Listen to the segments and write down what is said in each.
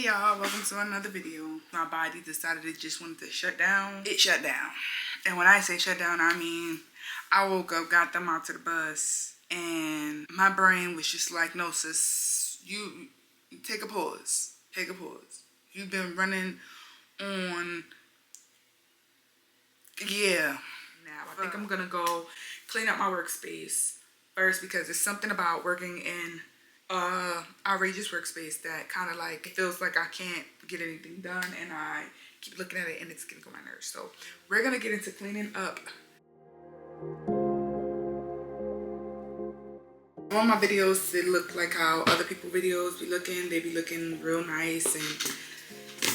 y'all, welcome to another video. My body decided it just wanted to shut down. It shut down. And when I say shut down, I mean I woke up, got them out to the bus, and my brain was just like, no sis, you take a pause. Take a pause. You've been running on, yeah. Now I think I'm gonna go clean up my workspace first, because there's something about working in outrageous workspace that kind of like, it feels like I can't get anything done, and I keep looking at it and it's getting on my nerves. So we're gonna get into cleaning up. I want my videos to look like how other people's videos be looking. They be looking real nice and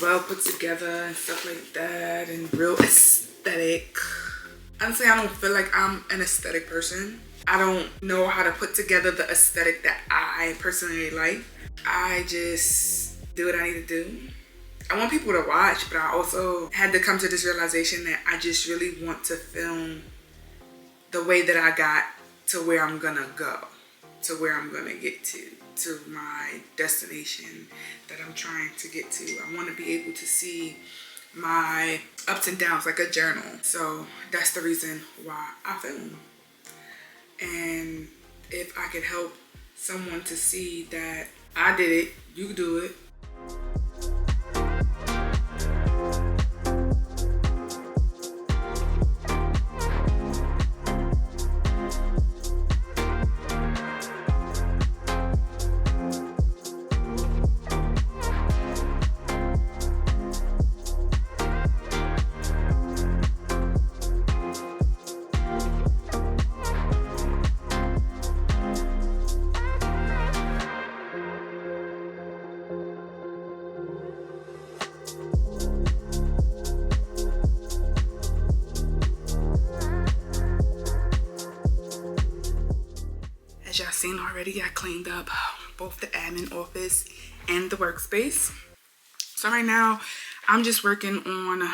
well put together and stuff like that, and real aesthetic. Honestly, I don't feel like I'm an aesthetic person. I don't know how to put together the aesthetic that I personally like. I just do what I need to do. I want people to watch, but I also had to come to this realization that I just really want to film the way that I got to where I'm gonna go, to where I'm gonna get to my destination that I'm trying to get to. I want to be able to see my ups and downs like a journal. So that's the reason why I film. And if I could help someone to see that I did it, you can do it. As y'all seen already, I cleaned up both the admin office and the workspace. So right now, I'm just working on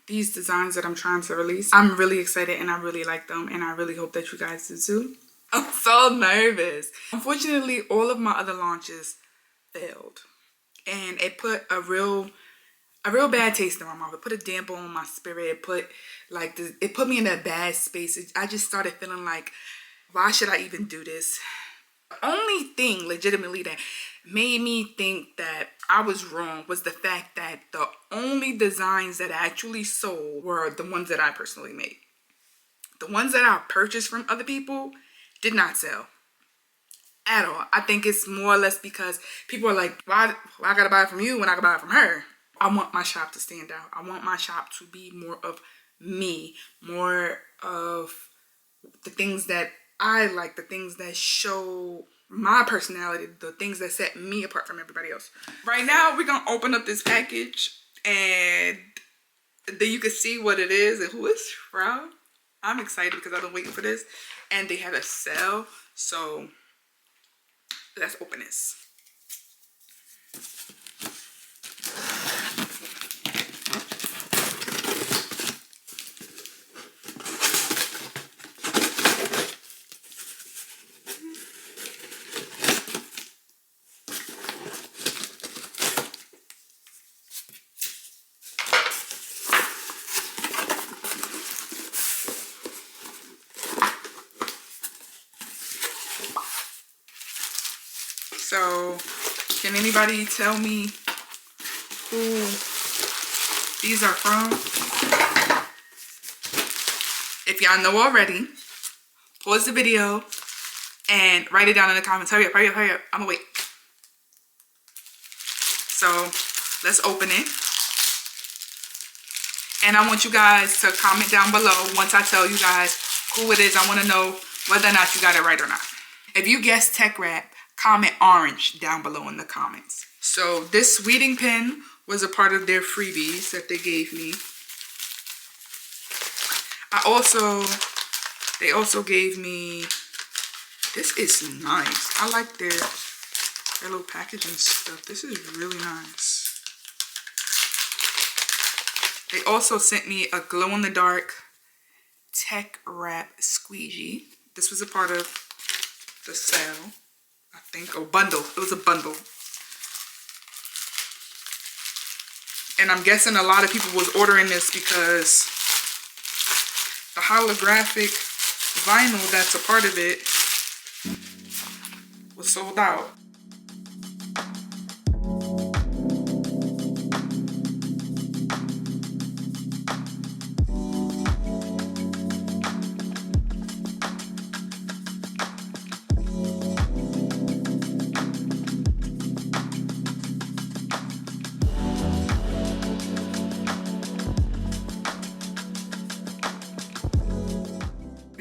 these designs that I'm trying to release. I'm really excited and I really like them, and I really hope that you guys do too. I'm so nervous. Unfortunately, all of my other launches failed, and it put a real bad taste in my mouth. It put a damper on my spirit. It put me in a bad space. I just started feeling like, why should I even do this? The only thing legitimately that made me think that I was wrong was the fact that the only designs that actually sold were the ones that I personally made. The ones that I purchased from other people did not sell at all. I think it's more or less because people are like, why I gotta buy it from you when I can buy it from her? I want my shop to stand out. I want my shop to be more of me, more of the things that I like, the things that show my personality, the things that set me apart from everybody else. Right now, we're gonna open up this package, and then you can see what it is and who it's from. I'm excited because I've been waiting for this, and they had a sale, so let's open this. So, can anybody tell me who these are from? If y'all know already, pause the video and write it down in the comments. Hurry up, hurry up, hurry up. I'm gonna wait. So, let's open it. And I want you guys to comment down below once I tell you guys who it is. I want to know whether or not you got it right or not. If you guessed Tech Wrap, comment orange down below in the comments. So this weeding pen was a part of their freebies that they gave me. They also gave me, this is nice. I like their little packaging stuff. This is really nice. They also sent me a glow-in-the-dark Tech Wrap squeegee. This was a part of the sale, I think, or bundle. It was a bundle. And I'm guessing a lot of people was ordering this because the holographic vinyl that's a part of it was sold out.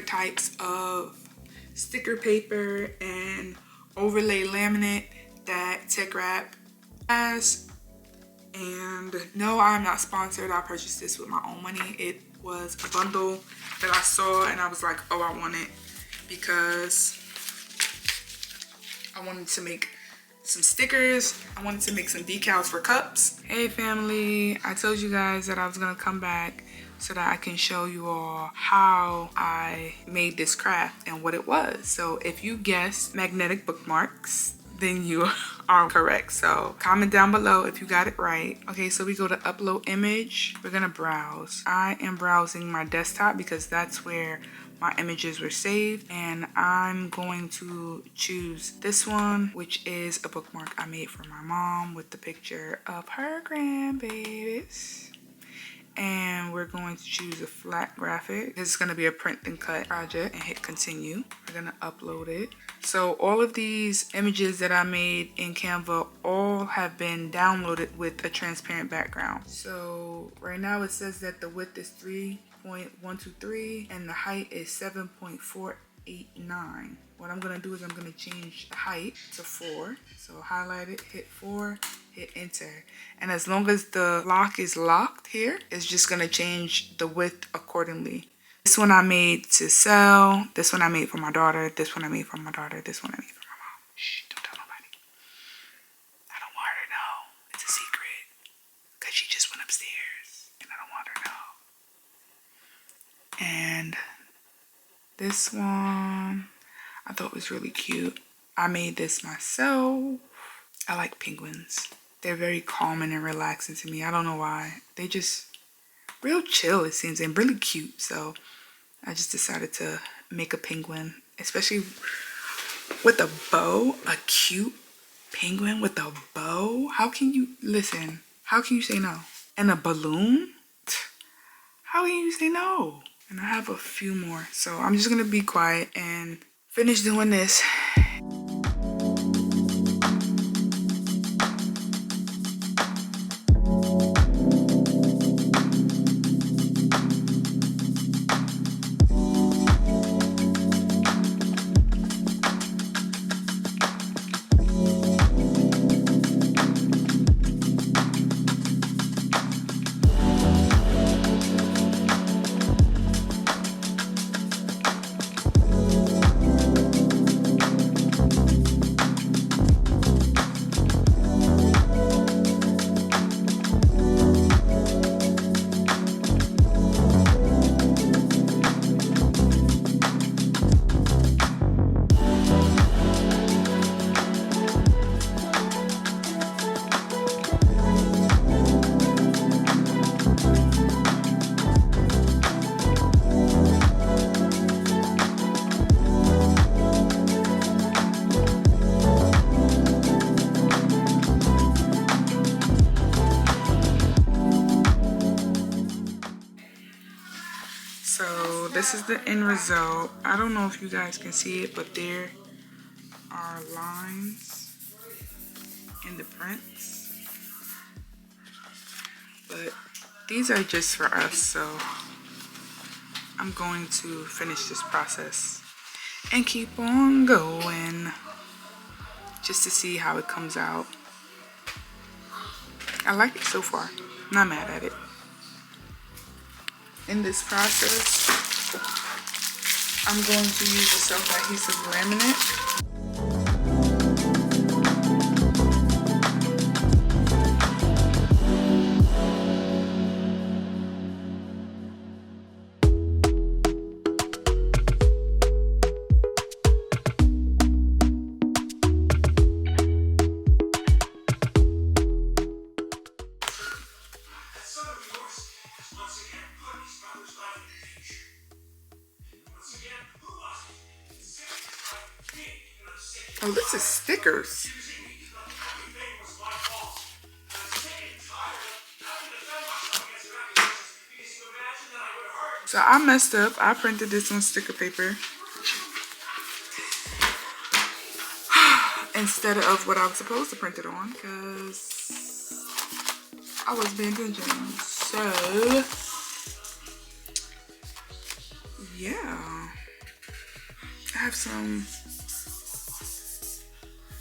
Types of sticker paper and overlay laminate that Tech Wrap has. And no, I'm not sponsored. I purchased this with my own money. It was a bundle that I saw and I was like, oh, I want it because I wanted to make some stickers. I wanted to make some decals for cups. Hey family, I told you guys that I was gonna come back so that I can show you all how I made this craft and what it was. So if you guessed magnetic bookmarks, then you are correct. So comment down below if you got it right. Okay, so we go to upload image. We're gonna browse. I am browsing my desktop because that's where my images were saved, and I'm going to choose this one, which is a bookmark I made for my mom with the picture of her grandbabies. And we're going to choose a flat graphic. This is going to be a print and cut project, and hit continue. We're going to upload it. So all of these images that I made in Canva all have been downloaded with a transparent background. So right now it says that the width is 3.123 and the height is 7.489. What I'm gonna do is I'm gonna change the height to 4. So highlight it, hit 4, hit enter. And as long as the lock is locked here, it's just gonna change the width accordingly. This one I made to sell. This one I made for my daughter. This one I made for my daughter. This one I made for my mom. Shh, don't tell nobody. I don't want her to know. It's a secret. Because she just went upstairs and I don't want her to know. And this one I thought was really cute. I made this myself. I like penguins. They're very calming and relaxing to me. I don't know why. They just real chill, it seems, and really cute. So I just decided to make a penguin, especially with a bow. A cute penguin with a bow. How can you, listen, how can you say no? And a balloon? How can you say no? And I have a few more. So I'm just gonna be quiet and finish doing this. So this is the end result. I don't know if you guys can see it, but there are lines in the prints. But these are just for us, so I'm going to finish this process and keep on going just to see how it comes out. I like it so far. I'm not mad at it. In this process, I'm going to use a self-adhesive laminate. Oh, this is stickers. So I messed up. I printed this on sticker paper instead of what I was supposed to print it on because I was being attention. So yeah, I have some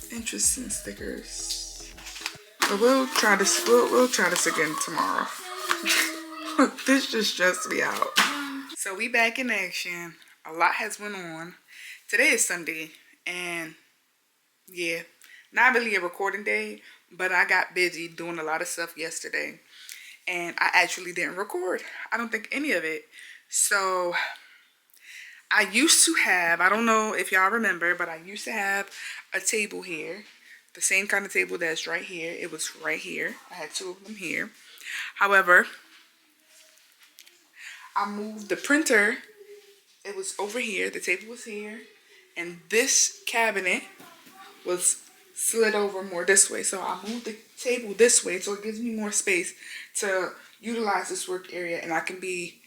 interesting stickers, but we'll try this. We'll try this again tomorrow. This just stressed me out. So we back in action. A lot has went on. Today is Sunday, and yeah, not really a recording day, but I got busy doing a lot of stuff yesterday, and I actually didn't record. I don't think any of it. So I used to have, I don't know if y'all remember, but I used to have a table here, the same kind of table that's right here. It was right here. I had two of them here. However, I moved the printer. It was over here. The table was here. And this cabinet was slid over more this way. So I moved the table this way so it gives me more space to utilize this work area. And I can be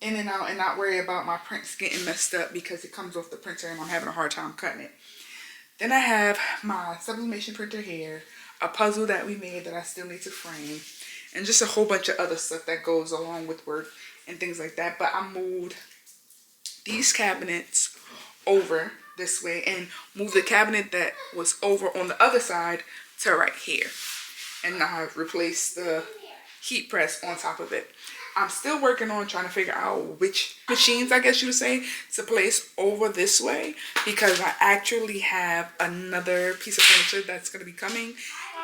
in and out and not worry about my prints getting messed up because it comes off the printer and I'm having a hard time cutting it. Then I have my sublimation printer here. A puzzle that we made that I still need to frame. And just a whole bunch of other stuff that goes along with work and things like that. But I moved these cabinets over this way and moved the cabinet that was over on the other side to right here. And now I've replaced the heat press on top of it. I'm still working on trying to figure out which machines, I guess you would say, to place over this way, because I actually have another piece of furniture that's going to be coming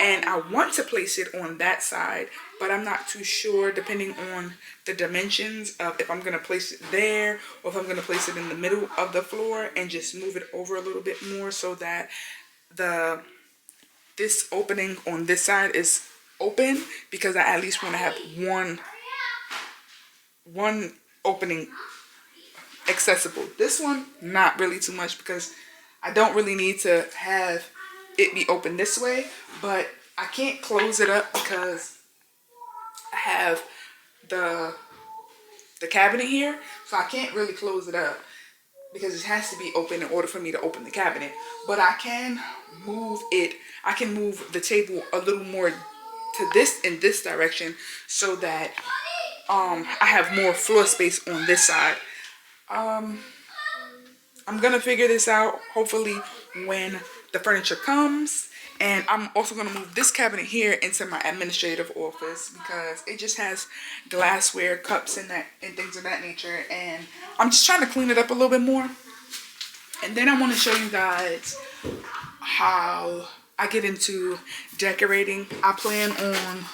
and I want to place it on that side, but I'm not too sure depending on the dimensions of if I'm going to place it there or if I'm going to place it in the middle of the floor and just move it over a little bit more so that this opening on this side is open, because I at least want to have one opening accessible. This one, not really too much, because I don't really need to have it be open this way, but I can't close it up because I have the cabinet here, so I can't really close it up because it has to be open in order for me to open the cabinet. But I can move it. I can move the table a little more to this in this direction so that I have more floor space on this side. I'm gonna figure this out hopefully when the furniture comes. And I'm also gonna move this cabinet here into my administrative office because it just has glassware, cups and things of that nature, and I'm just trying to clean it up a little bit more. And then I want to show you guys how I get into decorating. I plan on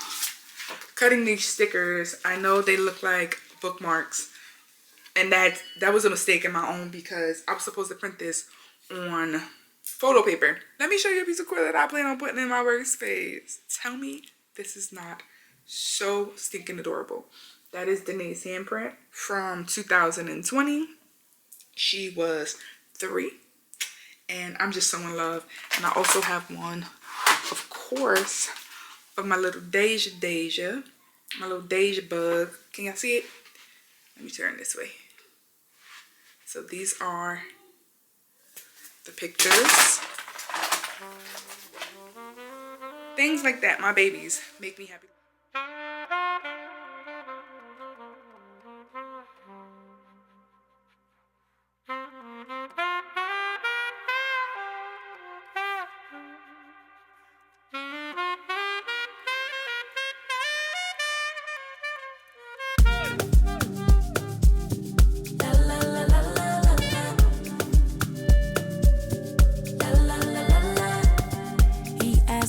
cutting these stickers. I know they look like bookmarks, and that was a mistake in my own because I was supposed to print this on photo paper. Let me show you a piece of cord that I plan on putting in my workspace. Tell me this is not so stinking adorable. That is Danae's handprint from 2020. She was 3, and I'm just so in love. And I also have one, of course, of my little Deja, my little Deja bug. Can y'all see it? Let me turn this way. So these are the pictures. Things like that, my babies, make me happy.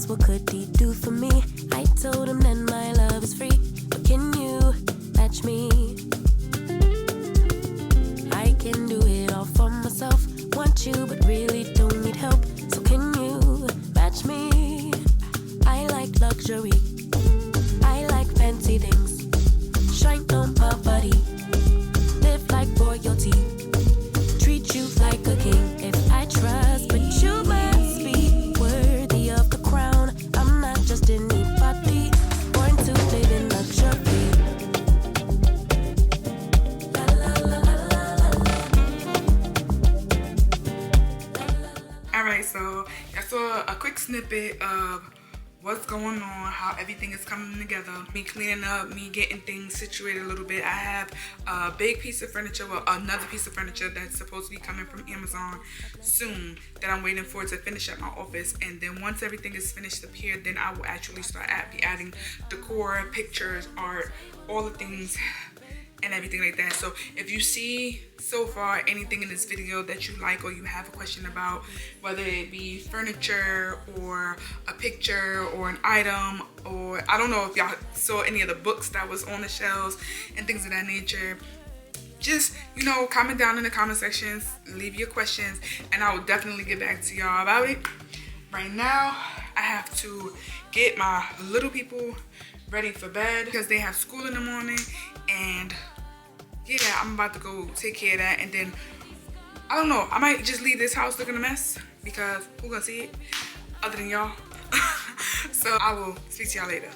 What could he do for me? I told him that my love is free, but can you match me? I can do it all for myself. Want you, but really don't need help. So can you match me? I like luxury. I like fancy things. Shine on my body. Live like royalty. Treat you like a king. If I trust, but you must be snippet of what's going on, how everything is coming together, me cleaning up, me getting things situated a little bit. I have a big piece of furniture, well, another piece of furniture that's supposed to be coming from Amazon soon that I'm waiting for to finish up my office. And then once everything is finished up here, then I will actually start adding decor, pictures, art, all the things and everything like that. So if you see so far anything in this video that you like or you have a question about, whether it be furniture or a picture or an item, or I don't know if y'all saw any of the books that was on the shelves and things of that nature, just, you know, comment down in the comment sections, leave your questions, and I will definitely get back to y'all about it. Right now I have to get my little people ready for bed because they have school in the morning. And yeah, I'm about to go take care of that, and then I don't know, I might just leave this house looking a mess because who gonna see it other than y'all? So I will speak to y'all later.